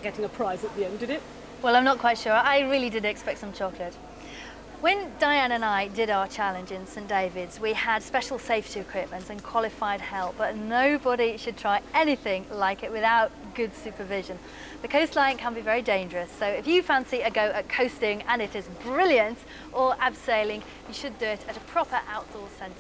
getting a prize at the end, did it? Well, I'm not quite sure. I really did expect some chocolate. When Diane and I did our challenge in St David's, we had special safety equipment and qualified help, but nobody should try anything like it without good supervision. The coastline can be very dangerous, so if you fancy a go at coasting and it is brilliant, or abseiling, you should do it at a proper outdoor centre.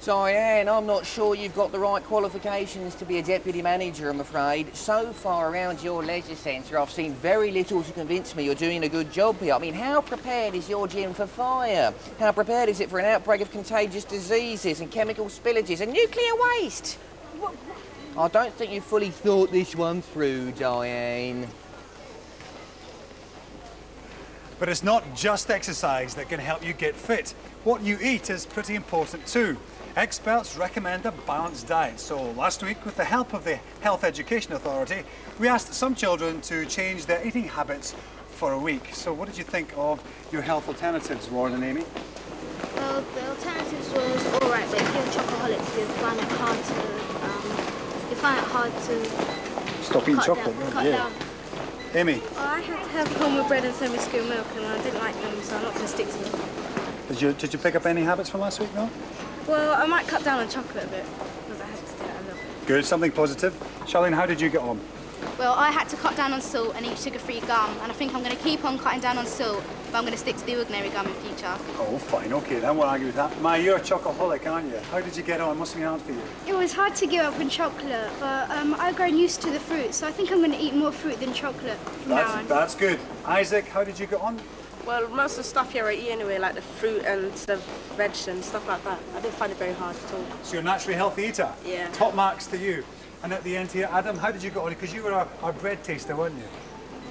Diane, I'm not sure you've got the right qualifications to be a deputy manager, I'm afraid. So far around your leisure centre, I've seen very little to convince me you're doing a good job here. I mean, how prepared is your gym for fire? How prepared is it for an outbreak of contagious diseases and chemical spillages and nuclear waste? I don't think you've fully thought this one through, Diane. But it's not just exercise that can help you get fit. What you eat is pretty important too. Experts recommend a balanced diet. So last week, with the help of the Health Education Authority, we asked some children to change their eating habits for a week. So what did you think of your health alternatives, Warren and Amy? Well, the alternatives was all right, but if you're chocoholics, you find it hard to Stop eating chocolate, cut down. Amy? Well, I had to have wholemeal bread and semi-skimmed milk, and I didn't like them, so I'm not going to stick to them. Did you pick up any habits from last week, though? Well, I might cut down on chocolate a bit, because I had to do that a little bit. Good, something positive. Charlene, how did you get on? Well, I had to cut down on salt and eat sugar-free gum, and I think I'm going to keep on cutting down on salt, but I'm going to stick to the ordinary gum in future. Oh, fine, OK, then we'll argue with that. Maya, you're a chocoholic, aren't you? How did you get on? It must have been hard for you. It was hard to give up on chocolate, but I've grown used to the fruit, so I think I'm going to eat more fruit than chocolate from now on. That's good. Isaac, how did you get on? Well, most of the stuff here I eat anyway, like the fruit and the veg and stuff like that. I didn't find it very hard at all. So you're a naturally healthy eater? Yeah. Top marks to you. And at the end here, Adam, how did you get on? Because you were our bread taster, weren't you?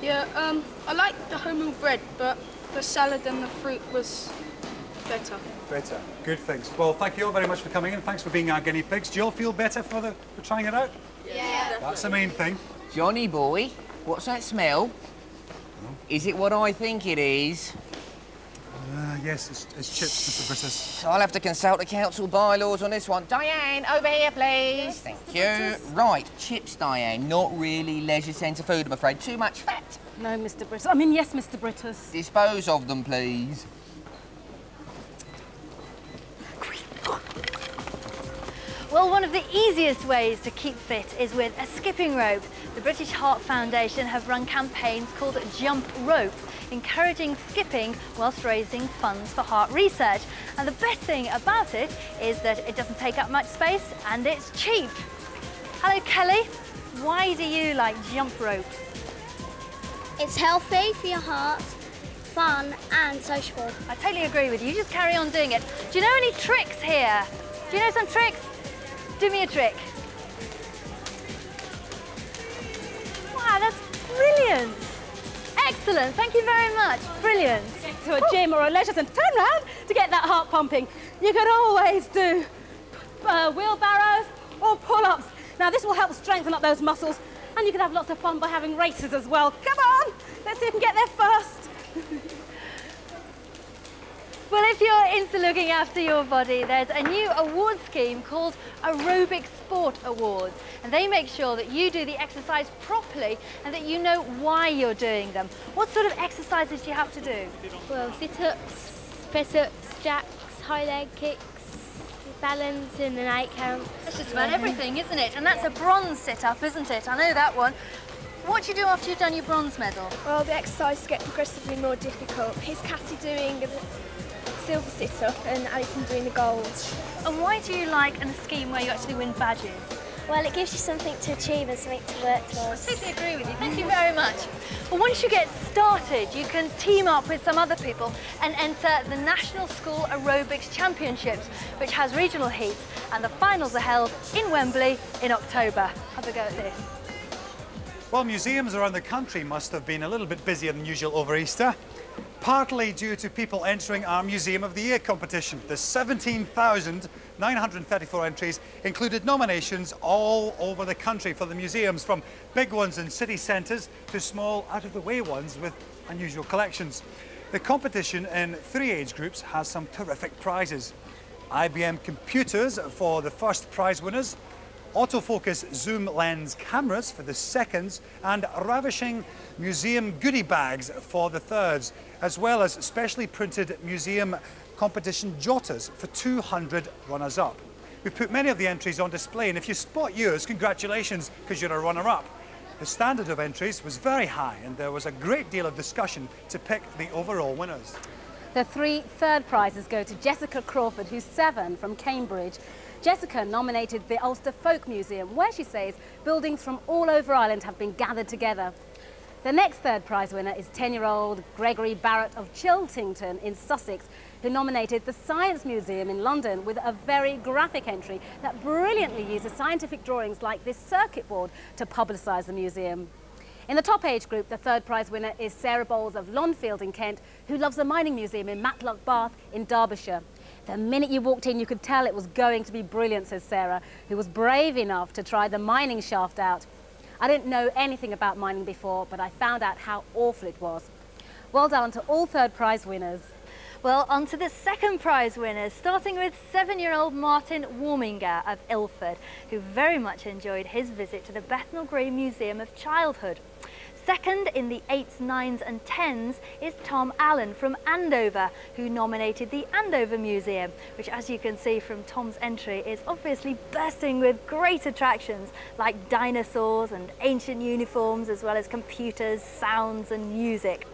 Yeah, I liked the wholemeal bread, but the salad and the fruit was better. Better. Good things. Well, thank you all very much for coming in. Thanks for being our guinea pigs. Do you all feel better for trying it out? Yeah. That's the main thing. Johnny boy, what's that smell? Is it what I think it is? Yes, it's chips, Mr. Brittus. I'll have to consult the council bylaws on this one. Diane, over here, please. Thank you. Right, chips, Diane. Not really leisure centre food, I'm afraid. Too much fat. No, Mr. Brittus. I mean, yes, Mr. Brittus. Dispose of them, please. Well, one of the easiest ways to keep fit is with a skipping rope. The British Heart Foundation have run campaigns called Jump Rope, encouraging skipping whilst raising funds for heart research. And the best thing about it is that it doesn't take up much space and it's cheap. Hello, Kelly. Why do you like Jump Rope? It's healthy for your heart, fun and sociable. I totally agree with you. Just carry on doing it. Do you know any tricks here? Do you know some tricks? Do me a trick. Wow, that's brilliant. Excellent, thank you very much. Brilliant. To a gym or a leisure centre, turn round to get that heart pumping. You can always do wheelbarrows or pull-ups. Now, this will help strengthen up those muscles, and you can have lots of fun by having races as well. Come on, let's see who can get there first. Well, if you're into looking after your body, there's a new award scheme called Aerobic Sport Awards. And they make sure that you do the exercise properly and that you know why you're doing them. What sort of exercises do you have to do? Well, sit-ups, press-ups, jacks, high leg kicks, balance and an 8 count. That's just about everything, isn't it? And that's a bronze sit-up, isn't it? I know that one. What do you do after you've done your bronze medal? Well, the exercises get progressively more difficult. Here's Cassie doing the silver sit-up and Alison doing the gold. And why do you like a scheme where you actually win badges? Well, it gives you something to achieve and something to work towards. I totally agree with you. Thank you very much. Well, once you get started, you can team up with some other people and enter the National School Aerobics Championships, which has regional heats, and the finals are held in Wembley in October. Have a go at this. Well, museums around the country must have been a little bit busier than usual over Easter, partly due to people entering our Museum of the Year competition. The 17,934 entries included nominations all over the country for the museums, from big ones in city centres to small, out-of-the-way ones with unusual collections. The competition in 3 age groups has some terrific prizes. IBM computers for the first prize winners, autofocus zoom lens cameras for the seconds, and ravishing museum goodie bags for the thirds, as well as specially printed museum competition jotters for 200 runners-up. We've put many of the entries on display, and if you spot yours, congratulations, because you're a runner-up. The standard of entries was very high, and there was a great deal of discussion to pick the overall winners. The 3 third prizes go to Jessica Crawford, who's 7, from Cambridge. Jessica nominated the Ulster Folk Museum, where she says buildings from all over Ireland have been gathered together. The next third prize winner is 10-year-old Gregory Barrett of Chiltington in Sussex, who nominated the Science Museum in London with a very graphic entry that brilliantly uses scientific drawings like this circuit board to publicise the museum. In the top age group, the third prize winner is Sarah Bowles of Longfield in Kent, who loves the mining museum in Matlock Bath in Derbyshire. The minute you walked in, you could tell it was going to be brilliant, says Sarah, who was brave enough to try the mining shaft out. I didn't know anything about mining before, but I found out how awful it was. Well done to all third prize winners. Well, on to the second prize winners, starting with 7-year-old Martin Warminger of Ilford, who very much enjoyed his visit to the Bethnal Green Museum of Childhood. Second in the 8s, 9s and 10s is Tom Allen from Andover, who nominated the Andover Museum, which, as you can see from Tom's entry, is obviously bursting with great attractions like dinosaurs and ancient uniforms, as well as computers, sounds and music.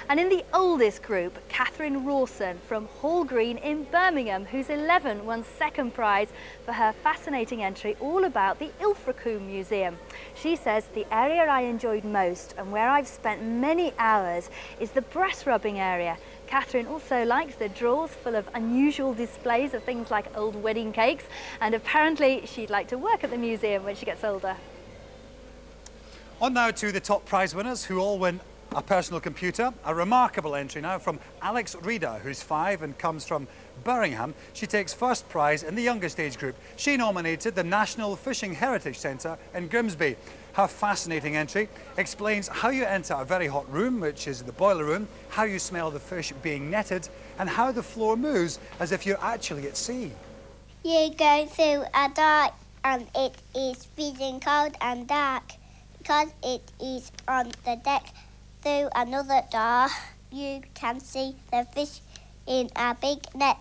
And in the oldest group, KATHERINE from Hall Green in Birmingham, who's 11, won second prize for her fascinating entry all about the Ilfracombe Museum. She says, the area I enjoyed most and where I've spent many hours is the breast rubbing area. Catherine also likes the drawers full of unusual displays of things like old wedding cakes, and apparently she'd like to work at the museum when she gets older. On now to the top prize winners, who all win a personal computer. A remarkable entry now from Alex Reeder, who's 5 and comes from Birmingham. She takes first prize in the youngest age group. She nominated the National Fishing Heritage Centre in Grimsby. Her fascinating entry explains how you enter a very hot room, which is the boiler room, how you smell the fish being netted, and how the floor moves as if you're actually at sea. You go through a door and it is freezing cold and dark. Because it is on the deck, through another door, you can see the fish in a big net.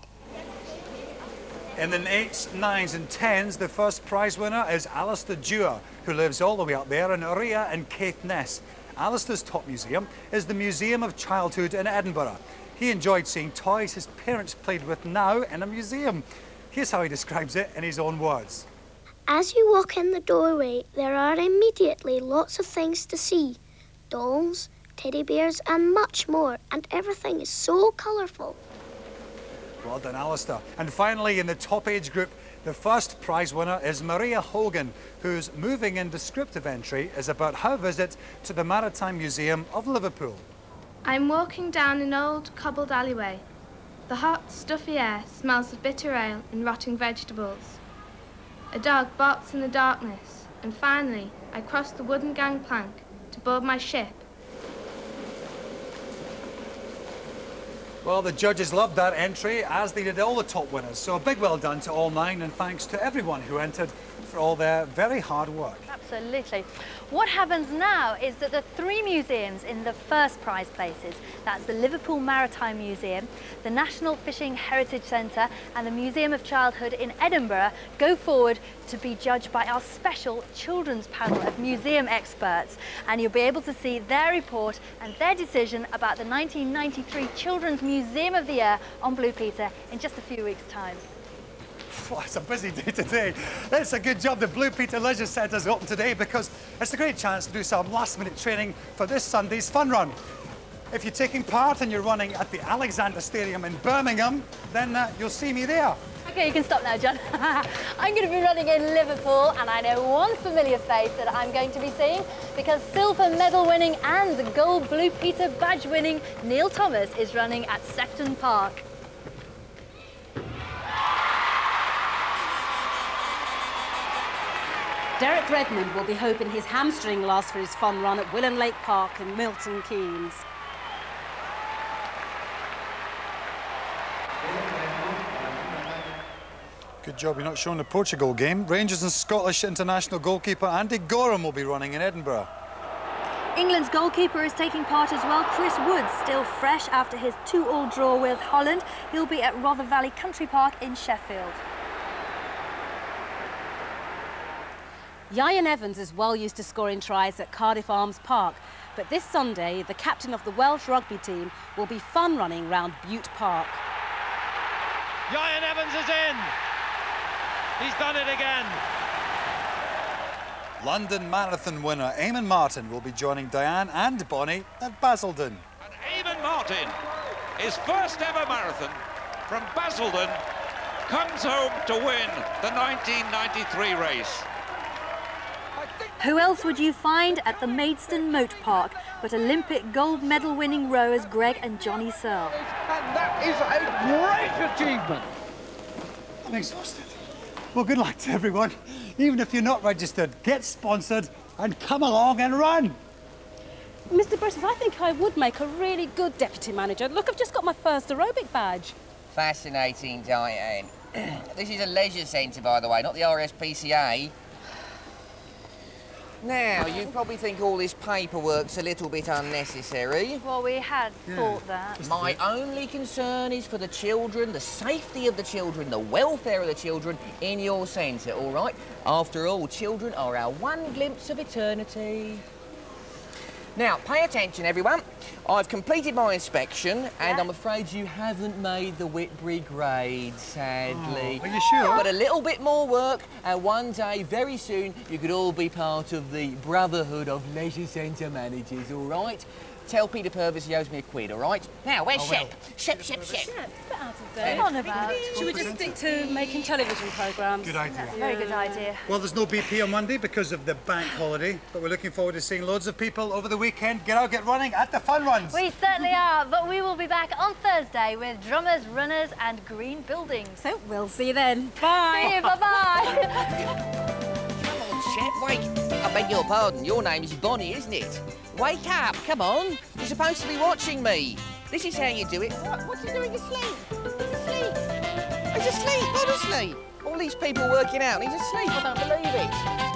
In the 8s, 9s and 10s, the first prize winner is ALISTAIR DEWAR, who lives all the way up there in Ria and Caithness. ALISTAIR's top museum is the Museum of Childhood in Edinburgh. He enjoyed seeing toys his parents played with now in a museum. Here's how he describes it in his own words. As you walk in the doorway, there are immediately lots of things to see. Dolls, teddy bears and much more, and everything is so colourful. Well done, Alistair. And finally, in the top age group, the first prize winner is Maria Hogan, whose moving and descriptive entry is about her visit to the Maritime Museum of Liverpool. I'm walking down an old cobbled alleyway. The hot, stuffy air smells of bitter ale and rotting vegetables. A dog barks in the darkness, and finally I cross the wooden gangplank to board my ship. Well, the judges loved that entry, as they did all the top winners. So a big well done to all 9, and thanks to everyone who entered for all their very hard work. Absolutely. What happens now is that the 3 museums in the first prize places, that's the Liverpool Maritime Museum, the National Fishing Heritage Centre and the Museum of Childhood in Edinburgh, go forward to be judged by our special children's panel of museum experts. And you'll be able to see their report and their decision about the 1993 Children's Museum of the Year on Blue Peter in just a few weeks' time. Oh, it's a busy day today. It's a good job the Blue Peter Leisure Centre is open today, because it's a great chance to do some last-minute training for this Sunday's fun run. If you're taking part and you're running at the Alexander Stadium in Birmingham, then you'll see me there. OK, you can stop now, John. I'm going to be running in Liverpool, and I know one familiar face that I'm going to be seeing, because silver medal winning and gold Blue Peter badge winning Neil Thomas is running at Sefton Park. Derek Redmond will be hoping his hamstring lasts for his fun run at Willen Lake Park in Milton Keynes. Good job you're not showing the Portugal game. Rangers and Scottish international goalkeeper Andy Gorham will be running in Edinburgh. England's goalkeeper is taking part as well. Chris Wood, still fresh after his 2-2 draw with Holland. He'll be at Rother Valley Country Park in Sheffield. Ian Evans is well used to scoring tries at Cardiff Arms Park, but this Sunday, the captain of the Welsh rugby team will be fun running round Bute Park. Ian Evans is in. He's done it again. London Marathon winner Eamon Martin will be joining Diane and Bonnie at Basildon. And Eamon Martin, his first ever marathon from Basildon, comes home to win the 1993 race. Who else would you find at the Maidstone Moat Park but Olympic gold medal winning rowers Greg and Johnny Searle? And that is a great achievement. I'm exhausted. Well, good luck to everyone. Even if you're not registered, get sponsored and come along and run. Mr. Brittis, I think I would make a really good deputy manager. Look, I've just got my first aerobic badge. Fascinating, Diane. This is a leisure centre, by the way, not the RSPCA. Now, you probably think all this paperwork's a little bit unnecessary. Well, we had thought that. My only concern is for the children, the safety of the children, the welfare of the children in your centre, all right? After all, children are our one glimpse of eternity. Now, pay attention, everyone. I've completed my inspection, and I'm afraid you haven't made the Whitbury grade, sadly. Oh, are you sure? But a little bit more work, and one day, very soon, you could all be part of the Brotherhood of Leisure Centre Managers, all right? Tell Peter Purvis he owes me £1, all right? Now, where's Shep? Shep. Shep's a bit out of date. Come on about. Should we just stick to making television programmes? Good idea. That's a very good idea. Well, there's no BP on Monday because of the bank holiday, but we're looking forward to seeing loads of people over the weekend. Get out, get running at the fun runs. We certainly are, but we will be back on Thursday with drummers, runners and green buildings. So we'll see you then. Bye. See you, bye-bye. Come on, Shep, wake. I beg your pardon, your name is Bonnie, isn't it? Wake up, come on. You're supposed to be watching me. This is how you do it. What's he doing asleep? He's asleep. He's asleep, not asleep. All these people working out, and he's asleep. I don't believe it.